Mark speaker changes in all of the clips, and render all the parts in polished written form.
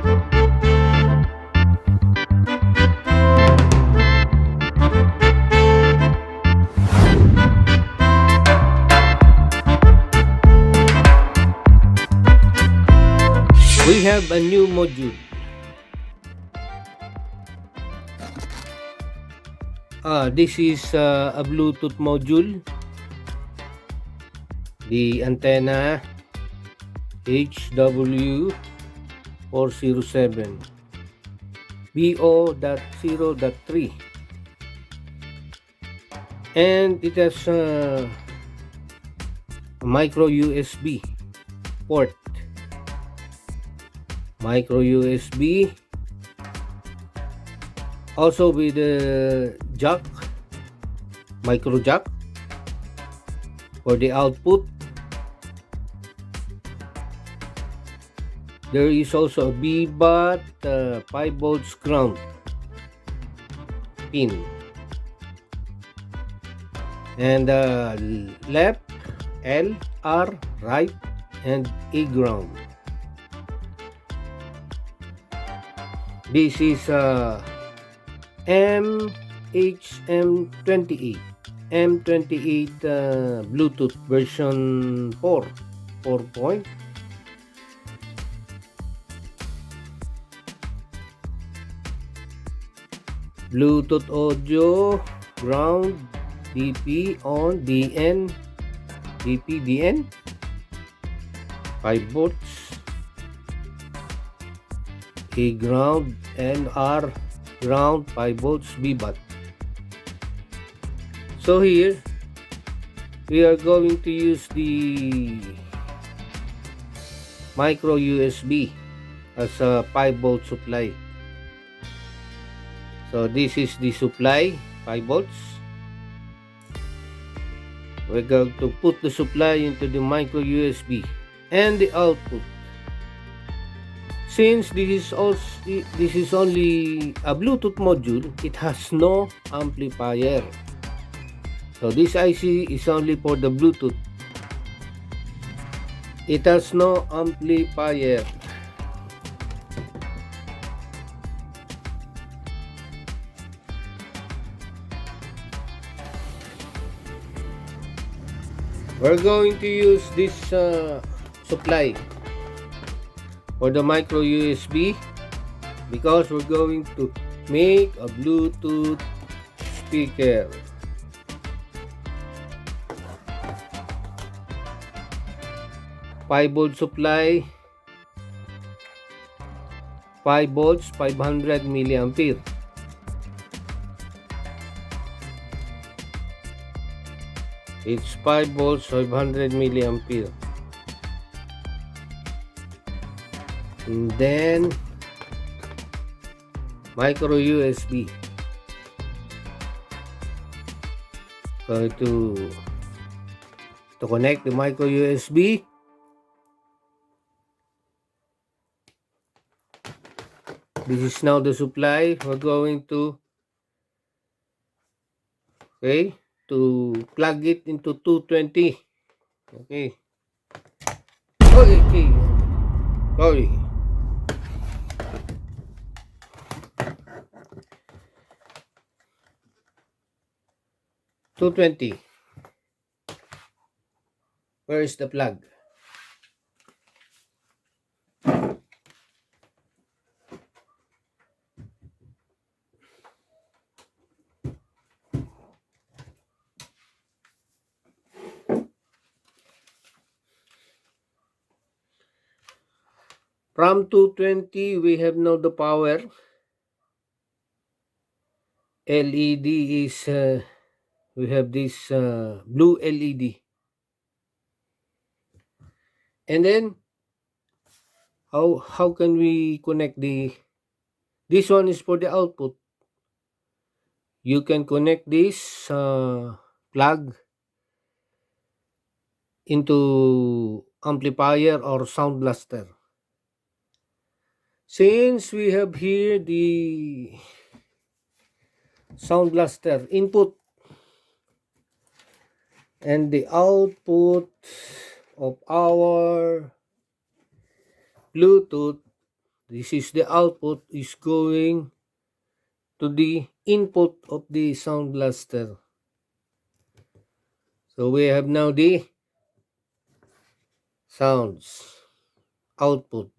Speaker 1: We have a new module. This is a Bluetooth module. The antenna HW407 BO.0.3, and it has a micro USB port. Micro USB, also with a jack, micro jack for the output. There is also a B-BAT 5 volts ground pin, and left, L, R, right, and A ground. This is MH-M28 M28 Bluetooth version 4. Bluetooth audio, ground, DP on, DN, DP, DN, 5 volts, A ground, and R ground, 5 volts, B-BAT. So here we are going to use the micro USB as a 5 volt supply. So this is the supply, 5 volts. We're going to put the supply into the micro USB and the output. Since this is only a Bluetooth module, it has no amplifier. So this IC is only for the Bluetooth. It has no amplifier. We're going to use this supply for the micro USB because we're going to make a Bluetooth speaker. Volt supply, 5 volts, 500 milliampere. It's 5 volts, 500 milliampere. And then micro USB. Going to connect the micro USB. This is now the supply. We're going to plug it into 220. Okay. Sorry. $220. Where is the plug? From 220, we have now the power. LED is, we have this blue LED. And then, how can we connect this one is for the output. You can connect this plug into amplifier or sound blaster. Since we have here the sound blaster input and the output of our Bluetooth This is the output is going to the input of the sound blaster. So we have now the sounds output.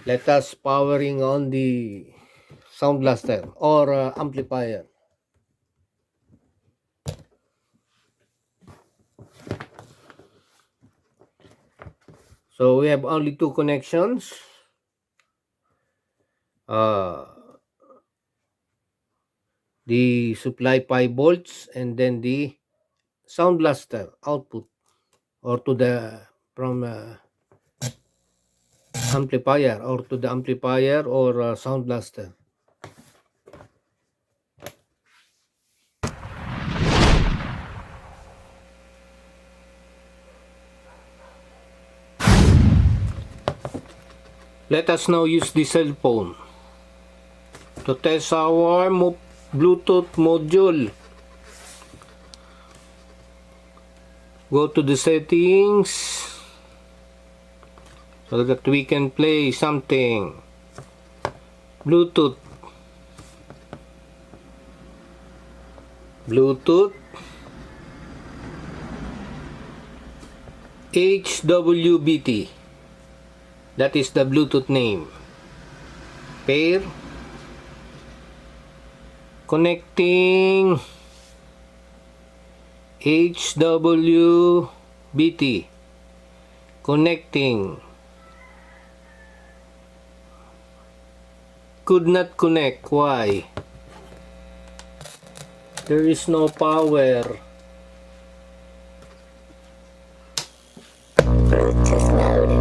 Speaker 1: Let us powering on the sound blaster or amplifier. So we have only two connections. The supply 5 volts and then the sound blaster output or to the from amplifier or to the amplifier or sound blaster. Let us now use the cell phone to test our Bluetooth module. Go to the settings so that we can play something. Bluetooth HWBT. That is the Bluetooth name. Pair. Connecting HWBT. Connecting. Could not connect. Why? There is no power.
Speaker 2: Bluetooth mode.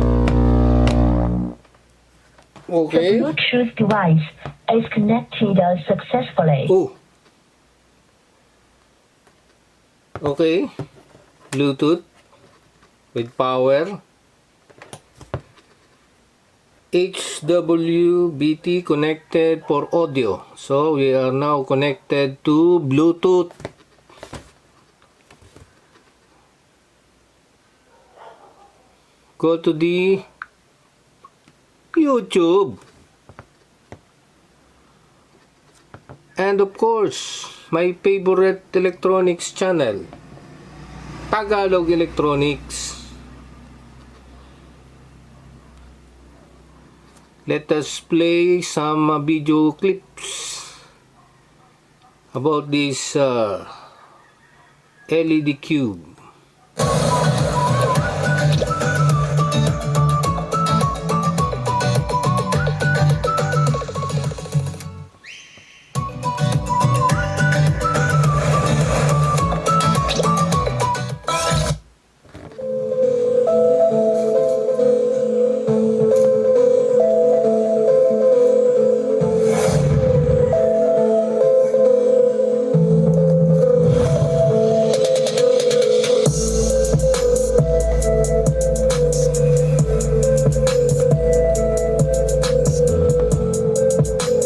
Speaker 1: Okay.
Speaker 2: The Bluetooth device is connected successfully.
Speaker 1: Oh. Okay. Bluetooth with power. HWBT connected for audio. So we are now connected to Bluetooth. Go to the YouTube. And of course, my favorite electronics channel, Tagalog Electronics. Let us play some video clips about this LED cube.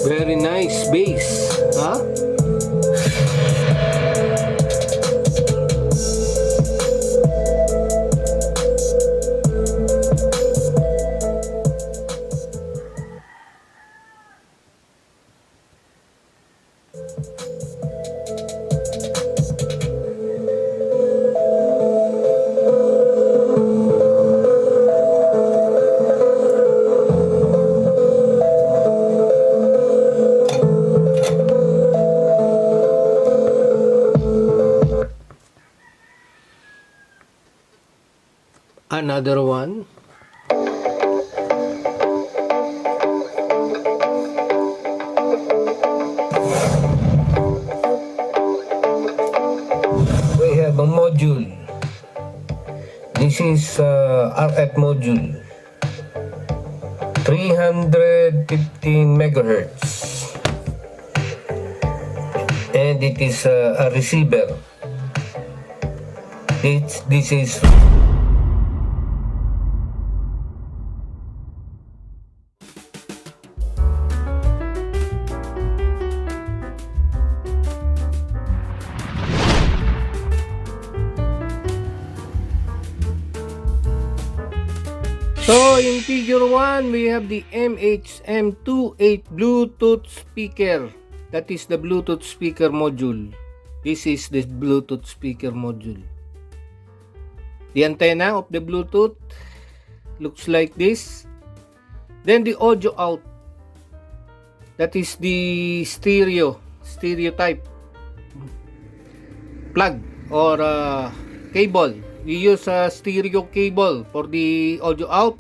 Speaker 1: Very nice bass, huh? Another one. We have a module. This is RF module. 315 megahertz. And it is a receiver. This is So So in figure 1, we have the MH-M28 Bluetooth speaker. That is the Bluetooth speaker module. This is the Bluetooth speaker module. The antenna of the Bluetooth looks like this. Then the audio out. That is the stereo type plug or cable. We use a stereo cable for the audio out.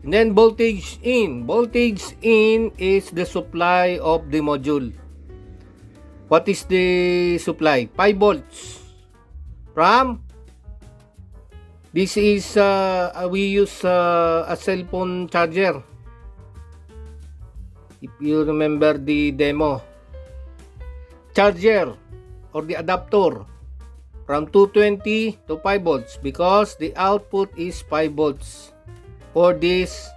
Speaker 1: And then voltage in. Voltage in is the supply of the module. What is the supply? 5 volts. From this is we use a cell phone charger. If you remember the demo, charger or the adapter from 220 to 5 volts because the output is 5 volts. For this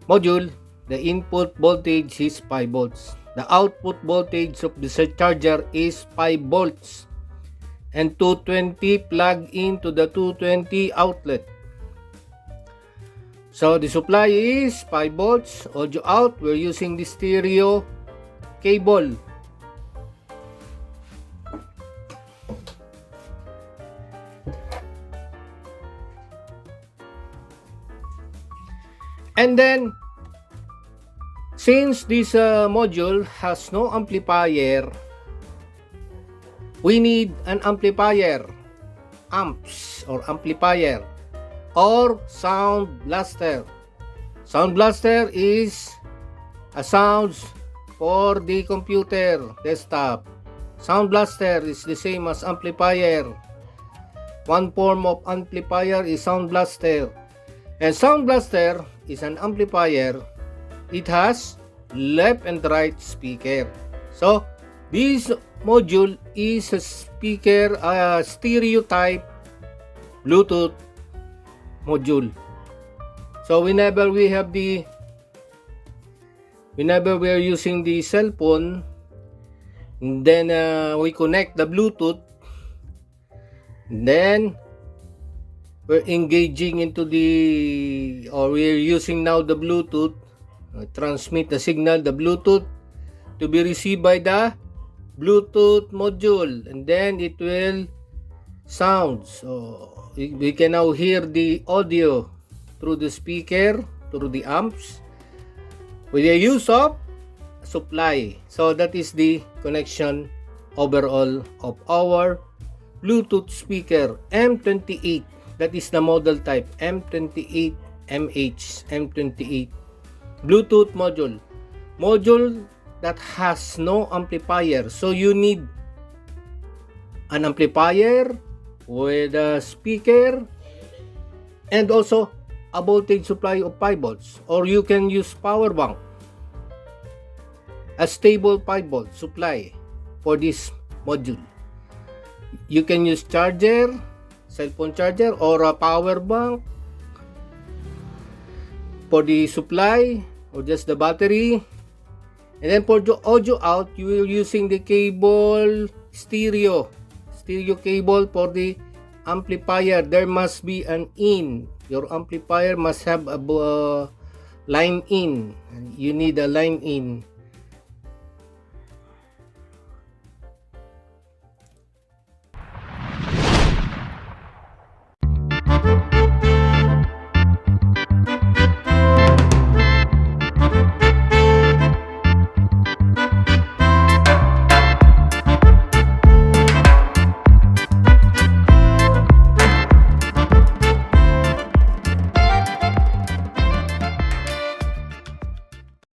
Speaker 1: module, the input voltage is 5 volts. The output voltage of the charger is 5 volts. And 220 plug into the 220 outlet. So the supply is 5 volts. Audio out, we're using the stereo cable. And then, since this module has no amplifier, we need an amplifier, amps or amplifier, or sound blaster. Sound blaster is a sounds for the computer desktop. Sound blaster is the same as amplifier. One form of amplifier is sound blaster. And sound blaster is an amplifier. It has left and right speaker. So this module is a speaker, stereo type Bluetooth module. So whenever we are using the cell phone, then we connect the Bluetooth, then we're engaging into we're using now the Bluetooth, transmit the signal, the Bluetooth, to be received by the Bluetooth module, and then it will sound. So we can now hear the audio through the speaker, through the amps, with the use of supply. So that is the connection overall of our Bluetooth speaker M28. That is the model type M28 MH-M28 Bluetooth module. Module that has no amplifier. So you need an amplifier with a speaker and also a voltage supply of 5 volts. Or you can use power bank, a stable 5 volt supply for this module. You can use charger, cell phone charger, or a power bank for the supply, or just the battery. And then for the audio out, you will using the cable stereo cable for the amplifier. There must be an in. Your amplifier must have a line in. You need a line in.